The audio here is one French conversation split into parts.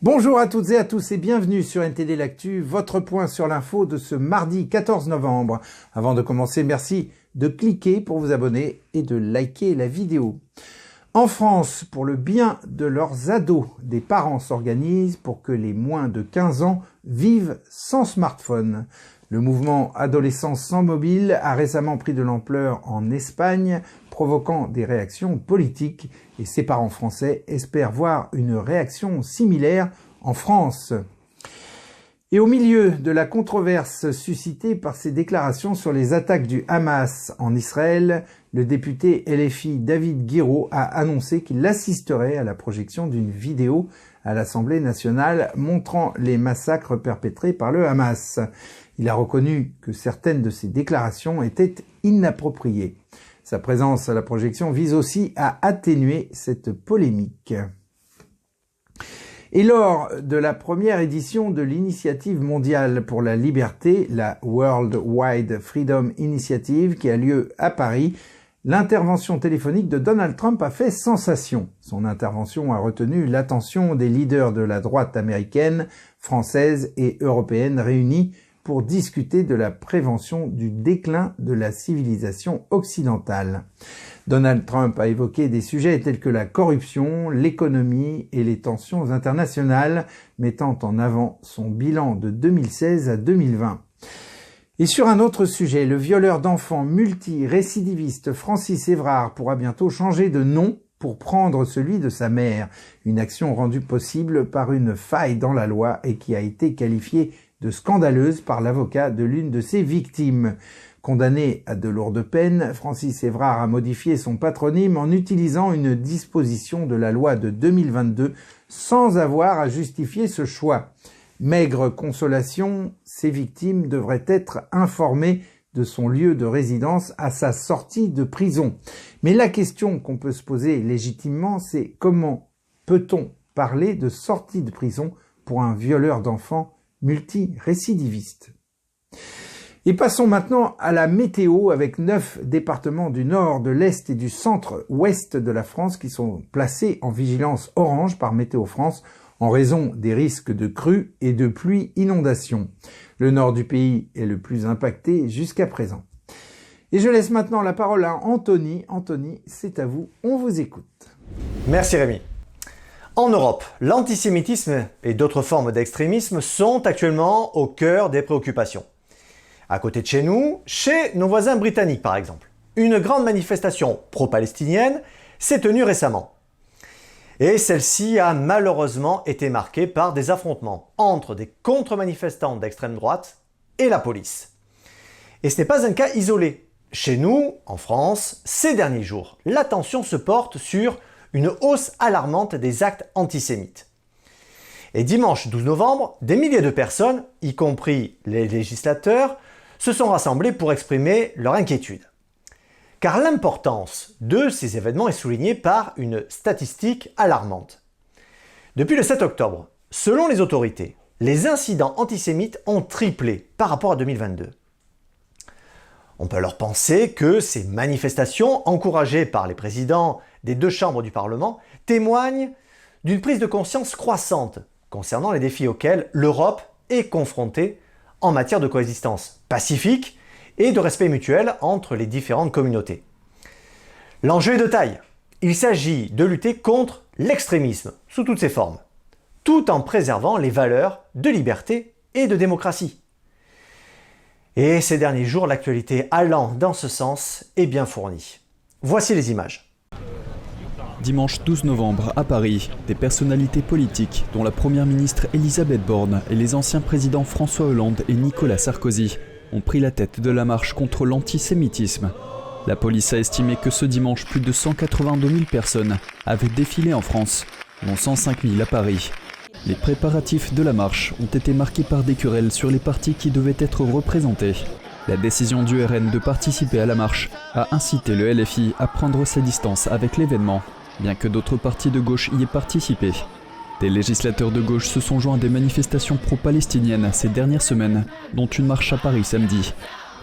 Bonjour à toutes et à tous et bienvenue sur NTD L'Actu, votre point sur l'info de ce mardi 14 novembre. Avant de commencer, merci de cliquer pour vous abonner et de liker la vidéo. En France, pour le bien de leurs ados, des parents s'organisent pour que les moins de 15 ans vivent sans smartphone. Le mouvement Adolescence sans mobile a récemment pris de l'ampleur en Espagne, provoquant des réactions politiques, et ces parents français espèrent voir une réaction similaire en France. Et au milieu de la controverse suscitée par ces déclarations sur les attaques du Hamas en Israël, le député LFI David Guiraud a annoncé qu'il assisterait à la projection d'une vidéo à l'Assemblée nationale montrant les massacres perpétrés par le Hamas. Il a reconnu que certaines de ces déclarations étaient inappropriées. Sa présence à la projection vise aussi à atténuer cette polémique. Et lors de la première édition de l'Initiative mondiale pour la liberté, la World Wide Freedom Initiative, qui a lieu à Paris, l'intervention téléphonique de Donald Trump a fait sensation. Son intervention a retenu l'attention des leaders de la droite américaine, française et européenne réunis pour discuter de la prévention du déclin de la civilisation occidentale. Donald Trump a évoqué des sujets tels que la corruption, l'économie et les tensions internationales, mettant en avant son bilan de 2016 à 2020. Et sur un autre sujet, le violeur d'enfants multirécidiviste Francis Évrard pourra bientôt changer de nom pour prendre celui de sa mère. Une action rendue possible par une faille dans la loi et qui a été qualifiée de scandaleuse par l'avocat de l'une de ses victimes. Condamné à de lourdes peines, Francis Évrard a modifié son patronyme en utilisant une disposition de la loi de 2022 sans avoir à justifier ce choix. Maigre consolation, ses victimes devraient être informées de son lieu de résidence à sa sortie de prison. Mais la question qu'on peut se poser légitimement, c'est comment peut-on parler de sortie de prison pour un violeur d'enfants multirécidiviste? Et passons maintenant à la météo avec 9 départements du nord, de l'est et du centre-ouest de la France qui sont placés en vigilance orange par Météo France en raison des risques de crues et de pluies inondations. Le nord du pays est le plus impacté jusqu'à présent. Et je laisse maintenant la parole à Anthony. Anthony, c'est à vous, on vous écoute. Merci Rémi. En Europe, l'antisémitisme et d'autres formes d'extrémisme sont actuellement au cœur des préoccupations. À côté de chez nous, chez nos voisins britanniques par exemple, une grande manifestation pro-palestinienne s'est tenue récemment. Et celle-ci a malheureusement été marquée par des affrontements entre des contre-manifestants d'extrême droite et la police. Et ce n'est pas un cas isolé. Chez nous, en France, ces derniers jours, l'attention se porte sur une hausse alarmante des actes antisémites. Et dimanche 12 novembre, des milliers de personnes, y compris les législateurs, se sont rassemblés pour exprimer leur inquiétude. Car l'importance de ces événements est soulignée par une statistique alarmante. Depuis le 7 octobre, selon les autorités, les incidents antisémites ont triplé par rapport à 2022. On peut alors penser que ces manifestations, encouragées par les présidents des deux chambres du Parlement, témoignent d'une prise de conscience croissante concernant les défis auxquels l'Europe est confrontée en matière de coexistence pacifique et de respect mutuel entre les différentes communautés. L'enjeu est de taille. Il s'agit de lutter contre l'extrémisme sous toutes ses formes, tout en préservant les valeurs de liberté et de démocratie. Et ces derniers jours, l'actualité allant dans ce sens est bien fournie. Voici les images. Dimanche 12 novembre, à Paris, des personnalités politiques, dont la première ministre Elisabeth Borne et les anciens présidents François Hollande et Nicolas Sarkozy, ont pris la tête de la marche contre l'antisémitisme. La police a estimé que ce dimanche, plus de 182 000 personnes avaient défilé en France, dont 105 000 à Paris. Les préparatifs de la marche ont été marqués par des querelles sur les partis qui devaient être représentés. La décision du RN de participer à la marche a incité le LFI à prendre ses distances avec l'événement, bien que d'autres partis de gauche y aient participé. Des législateurs de gauche se sont joints à des manifestations pro-palestiniennes ces dernières semaines, dont une marche à Paris samedi.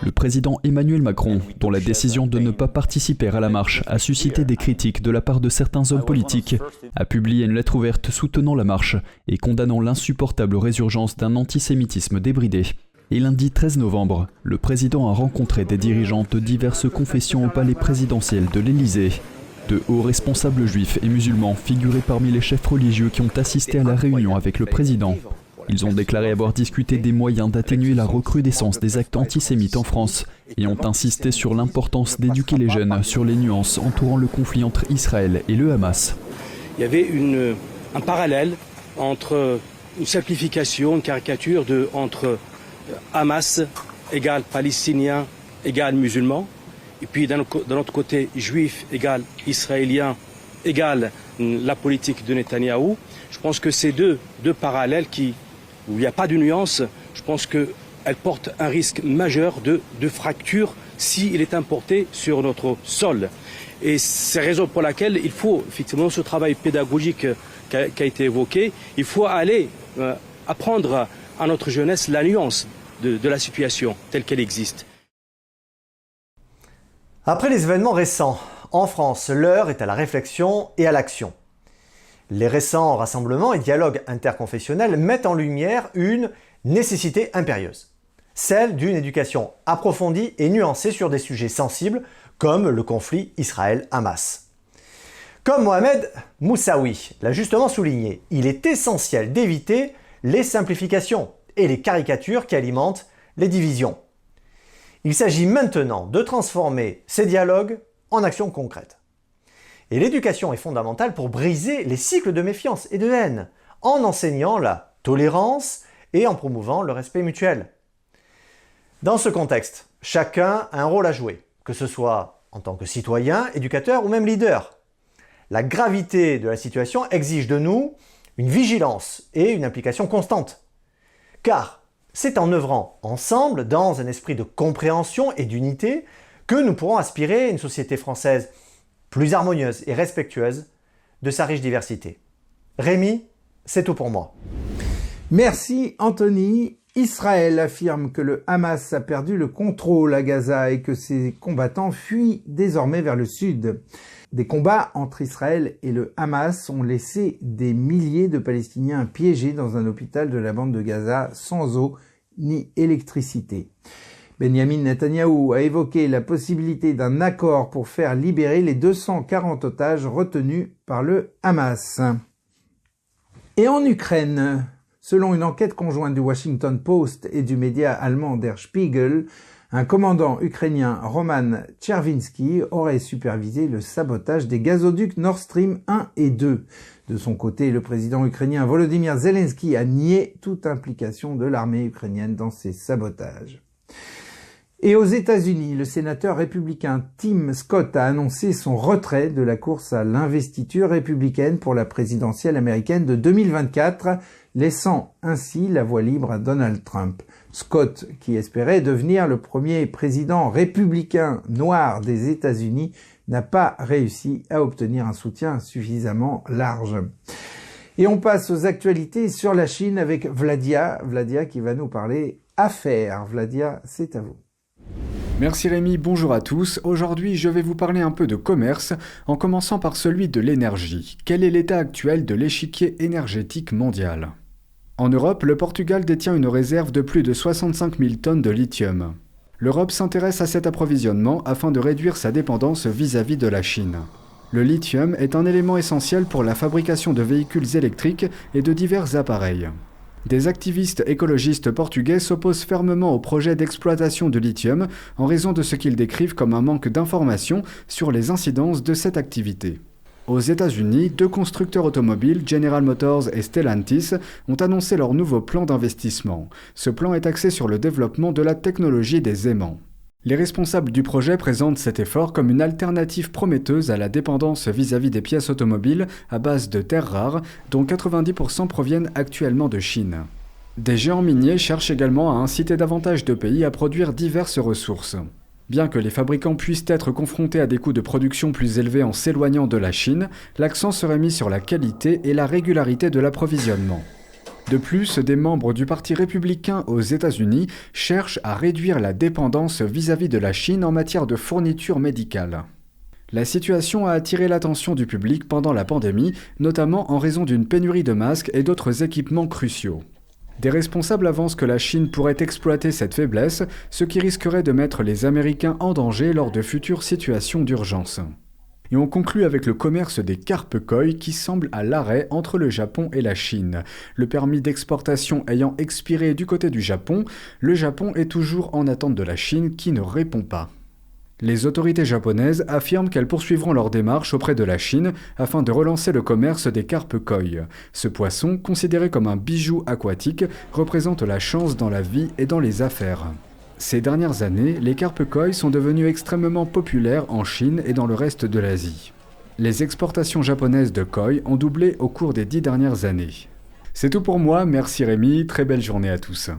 Le président Emmanuel Macron, dont la décision de ne pas participer à la marche a suscité des critiques de la part de certains hommes politiques, a publié une lettre ouverte soutenant la marche et condamnant l'insupportable résurgence d'un antisémitisme débridé. Et lundi 13 novembre, le président a rencontré des dirigeants de diverses confessions au palais présidentiel de l'Élysée. De hauts responsables juifs et musulmans figuraient parmi les chefs religieux qui ont assisté à la réunion avec le président. Ils ont déclaré avoir discuté des moyens d'atténuer la recrudescence des actes antisémites en France et ont insisté sur l'importance d'éduquer les jeunes sur les nuances entourant le conflit entre Israël et le Hamas. Il y avait un parallèle entre une simplification, une caricature entre Hamas égale palestinien égale musulman, et puis d'un autre côté juif égale israélien égale la politique de Netanyahou. Je pense que ces deux parallèles où il n'y a pas de nuance, je pense qu'elles portent un risque majeur de fracture s'il est importé sur notre sol. Et c'est la raison pour laquelle il faut effectivement ce travail pédagogique qui a été évoqué, il faut aller apprendre à notre jeunesse la nuance de la situation telle qu'elle existe. Après les événements récents, en France, l'heure est à la réflexion et à l'action. Les récents rassemblements et dialogues interconfessionnels mettent en lumière une nécessité impérieuse, celle d'une éducation approfondie et nuancée sur des sujets sensibles comme le conflit Israël-Hamas. Comme Mohamed Moussaoui l'a justement souligné, il est essentiel d'éviter les simplifications et les caricatures qui alimentent les divisions. Il s'agit maintenant de transformer ces dialogues en actions concrètes. Et l'éducation est fondamentale pour briser les cycles de méfiance et de haine, en enseignant la tolérance et en promouvant le respect mutuel. Dans ce contexte, chacun a un rôle à jouer, que ce soit en tant que citoyen, éducateur ou même leader. La gravité de la situation exige de nous une vigilance et une implication constante. Car c'est en œuvrant ensemble, dans un esprit de compréhension et d'unité, que nous pourrons aspirer à une société française plus harmonieuse et respectueuse de sa riche diversité. Rémi, c'est tout pour moi. Merci Anthony. Israël affirme que le Hamas a perdu le contrôle à Gaza et que ses combattants fuient désormais vers le sud. Des combats entre Israël et le Hamas ont laissé des milliers de Palestiniens piégés dans un hôpital de la bande de Gaza sans eau ni électricité. Benjamin Netanyahou a évoqué la possibilité d'un accord pour faire libérer les 240 otages retenus par le Hamas. Et en Ukraine, selon une enquête conjointe du Washington Post et du média allemand Der Spiegel, un commandant ukrainien, Roman Chervinsky, aurait supervisé le sabotage des gazoducs Nord Stream 1 et 2. De son côté, le président ukrainien Volodymyr Zelensky a nié toute implication de l'armée ukrainienne dans ces sabotages. Et aux États-Unis, le sénateur républicain Tim Scott a annoncé son retrait de la course à l'investiture républicaine pour la présidentielle américaine de 2024, laissant ainsi la voie libre à Donald Trump. Scott, qui espérait devenir le premier président républicain noir des États-Unis, n'a pas réussi à obtenir un soutien suffisamment large. Et on passe aux actualités sur la Chine avec Vladia qui va nous parler affaires. Vladia, c'est à vous. Merci Rémi, bonjour à tous. Aujourd'hui, je vais vous parler un peu de commerce, en commençant par celui de l'énergie. Quel est l'état actuel de l'échiquier énergétique mondial ? En Europe, le Portugal détient une réserve de plus de 65 000 tonnes de lithium. L'Europe s'intéresse à cet approvisionnement afin de réduire sa dépendance vis-à-vis de la Chine. Le lithium est un élément essentiel pour la fabrication de véhicules électriques et de divers appareils. Des activistes écologistes portugais s'opposent fermement au projet d'exploitation de lithium en raison de ce qu'ils décrivent comme un manque d'informations sur les incidences de cette activité. Aux États-Unis, 2 constructeurs automobiles, General Motors et Stellantis, ont annoncé leur nouveau plan d'investissement. Ce plan est axé sur le développement de la technologie des aimants. Les responsables du projet présentent cet effort comme une alternative prometteuse à la dépendance vis-à-vis des pièces automobiles à base de terres rares, dont 90% proviennent actuellement de Chine. Des géants miniers cherchent également à inciter davantage de pays à produire diverses ressources. Bien que les fabricants puissent être confrontés à des coûts de production plus élevés en s'éloignant de la Chine, l'accent serait mis sur la qualité et la régularité de l'approvisionnement. De plus, des membres du Parti républicain aux États-Unis cherchent à réduire la dépendance vis-à-vis de la Chine en matière de fournitures médicales. La situation a attiré l'attention du public pendant la pandémie, notamment en raison d'une pénurie de masques et d'autres équipements cruciaux. Des responsables avancent que la Chine pourrait exploiter cette faiblesse, ce qui risquerait de mettre les Américains en danger lors de futures situations d'urgence. Et on conclut avec le commerce des carpes koi qui semble à l'arrêt entre le Japon et la Chine. Le permis d'exportation ayant expiré du côté du Japon, le Japon est toujours en attente de la Chine qui ne répond pas. Les autorités japonaises affirment qu'elles poursuivront leur démarche auprès de la Chine afin de relancer le commerce des carpes koi. Ce poisson, considéré comme un bijou aquatique, représente la chance dans la vie et dans les affaires. Ces dernières années, les carpes koi sont devenus extrêmement populaires en Chine et dans le reste de l'Asie. Les exportations japonaises de koi ont doublé au cours des 10 dernières années. C'est tout pour moi, merci Rémi, très belle journée à tous.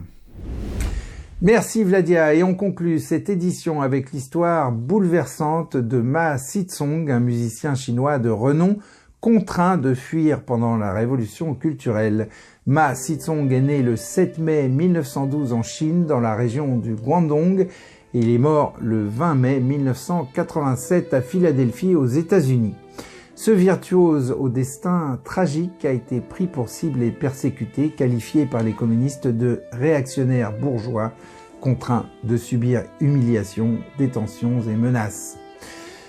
Merci Vladia, et on conclut cette édition avec l'histoire bouleversante de Ma Xizong, un musicien chinois de renom, contraint de fuir pendant la révolution culturelle. Ma Xizong est né le 7 mai 1912 en Chine, dans la région du Guangdong, et il est mort le 20 mai 1987 à Philadelphie, aux États-Unis. Ce virtuose au destin tragique a été pris pour cible et persécuté, qualifié par les communistes de réactionnaire bourgeois, contraint de subir humiliations, détentions et menaces.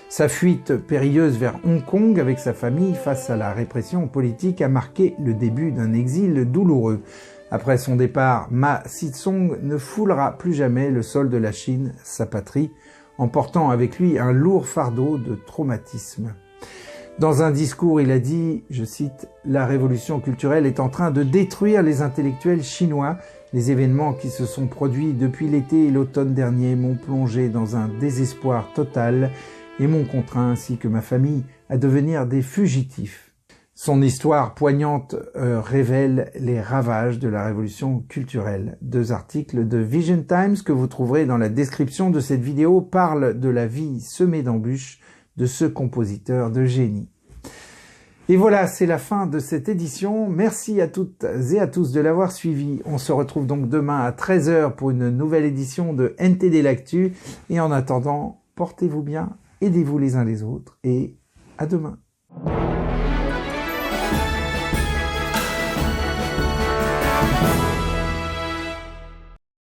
Sa fuite périlleuse vers Hong Kong avec sa famille face à la répression politique a marqué le début d'un exil douloureux. Après son départ, Ma Xizong ne foulera plus jamais le sol de la Chine, sa patrie, emportant avec lui un lourd fardeau de traumatisme. Dans un discours, il a dit, je cite, « La révolution culturelle est en train de détruire les intellectuels chinois. Les événements qui se sont produits depuis l'été et l'automne dernier m'ont plongé dans un désespoir total et m'ont contraint, ainsi que ma famille, à devenir des fugitifs. » Son histoire poignante révèle les ravages de la révolution culturelle. 2 articles de Vision Times que vous trouverez dans la description de cette vidéo parlent de la vie semée d'embûches de ce compositeur de génie. Et voilà, c'est la fin de cette édition. Merci à toutes et à tous de l'avoir suivi. On se retrouve donc demain à 13 h pour une nouvelle édition de NTD l'Actu. Et en attendant, portez-vous bien, aidez-vous les uns les autres et à demain.